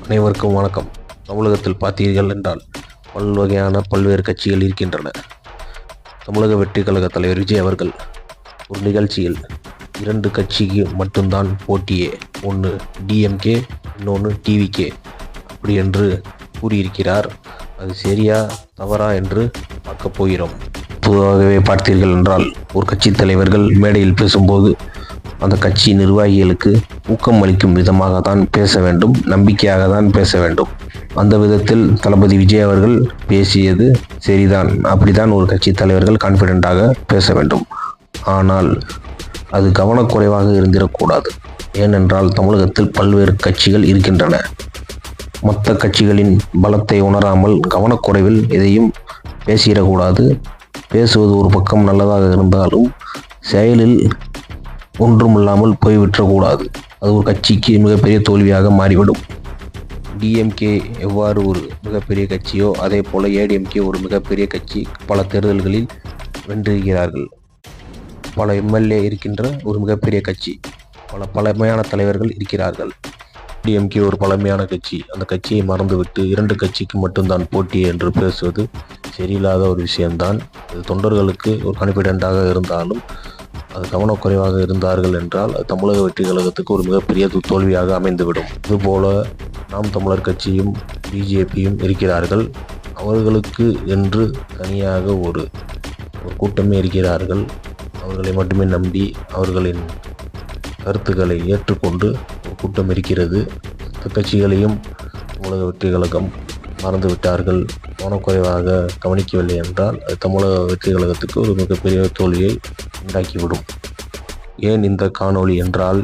அனைவருக்கும் வணக்கம். தமிழகத்தில் பார்த்தீர்கள் என்றால் பல்வேறு கட்சிகள் இருக்கின்றன. தமிழக வெற்றி கழக தலைவர் விஜய் அவர்கள் ஒரு நிகழ்ச்சியில் 2 கட்சிக்கு மட்டும்தான் போட்டியே, ஒன்று டிஎம்கே, இன்னொன்று டிவிகே அப்படி என்று கூறியிருக்கிறார். அது சரியா தவறா என்று பார்க்க போகிறோம். பொதுவாகவே பார்த்தீர்கள் என்றால் ஒரு கட்சி தலைவர்கள் மேடையில் பேசும்போது அந்த கட்சி நிர்வாகிகளுக்கு ஊக்கம் அளிக்கும் விதமாக தான் பேச வேண்டும், நம்பிக்கையாக தான் பேச வேண்டும். அந்த விதத்தில் தளபதி விஜய் அவர்கள் பேசியது சரிதான். அப்படித்தான் ஒரு கட்சி தலைவர்கள் கான்ஃபிடென்ட்டாக பேச வேண்டும். ஆனால் அது கவனக்குறைவாக இருந்திடக்கூடாது. ஏனென்றால் தமிழகத்தில் பல்வேறு கட்சிகள் இருக்கின்றன. மொத்த கட்சிகளின் பலத்தை உணராமல் கவனக்குறைவில் எதையும் பேசிடக்கூடாது. பேசுவது ஒரு பக்கம் நல்லதாக இருந்தாலும் செயலில் ஒன்றுமில்லாமல் போய்விட்டக்கூடாது. அது ஒரு கட்சிக்கு மிகப்பெரிய தோல்வியாக மாறிவிடும். டிஎம்கே எவ்வாறு ஒரு மிகப்பெரிய கட்சியோ அதே போல் ஏடிஎம்கே ஒரு மிகப்பெரிய கட்சி. பல தேர்தல்களில் வென்றிருக்கிறார்கள். பல எம்எல்ஏ இருக்கின்ற ஒரு மிகப்பெரிய கட்சி. பல பழமையான தலைவர்கள் இருக்கிறார்கள். டிஎம்கே ஒரு பழமையான கட்சி. அந்த கட்சியை மறந்துவிட்டு 2 கட்சிக்கு மட்டும்தான் போட்டி என்று பேசுவது சரியில்லாத ஒரு விஷயம்தான். இது தொண்டர்களுக்கு ஒரு கான்ஃபிடென்ட்டாக இருந்தாலும் அது கவனக்குறைவாக இருந்தார்கள் என்றால் அது தமிழக வெற்றி கழகத்துக்கு ஒரு மிகப்பெரிய தோல்வியாக அமைந்துவிடும். இதுபோல நாம் தமிழர் கட்சியும் பிஜேபியும் இருக்கிறார்கள். அவர்களுக்கு என்று தனியாக ஒரு கூட்டமே இருக்கிறார்கள். அவர்களை மட்டுமே நம்பி அவர்களின் கருத்துக்களை ஏற்றுக்கொண்டு ஒரு கூட்டம் இருக்கிறது. இந்த கட்சிகளையும் தமிழக வெற்றி கழகம் மறந்துவிட்டார்கள், கவனக்குறைவாக கவனிக்கவில்லை என்றால் அது தமிழக வெற்றி கழகத்துக்கு ஒரு மிகப்பெரிய தோல்வியை உண்டாக்கிவிடும். ஏன் இந்த காணொளி என்றால்,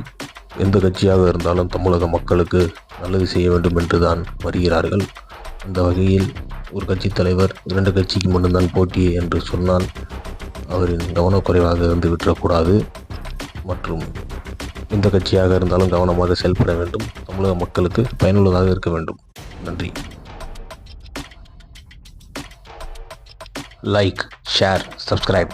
எந்த கட்சியாக இருந்தாலும் தமிழக மக்களுக்கு நல்லது செய்ய வேண்டும் என்று தான் வருகிறார்கள். அந்த வகையில் ஒரு கட்சி தலைவர் 2 கட்சிக்கு மட்டும்தான் போட்டி என்று சொன்னால் அவரின் கவனக்குறைவாக இருந்து விட்டுறக்கூடாது. மற்றும் எந்த கட்சியாக இருந்தாலும் கவனமாக செயல்பட வேண்டும். தமிழக மக்களுக்கு பயனுள்ளதாக இருக்க வேண்டும். நன்றி. Like, share, subscribe.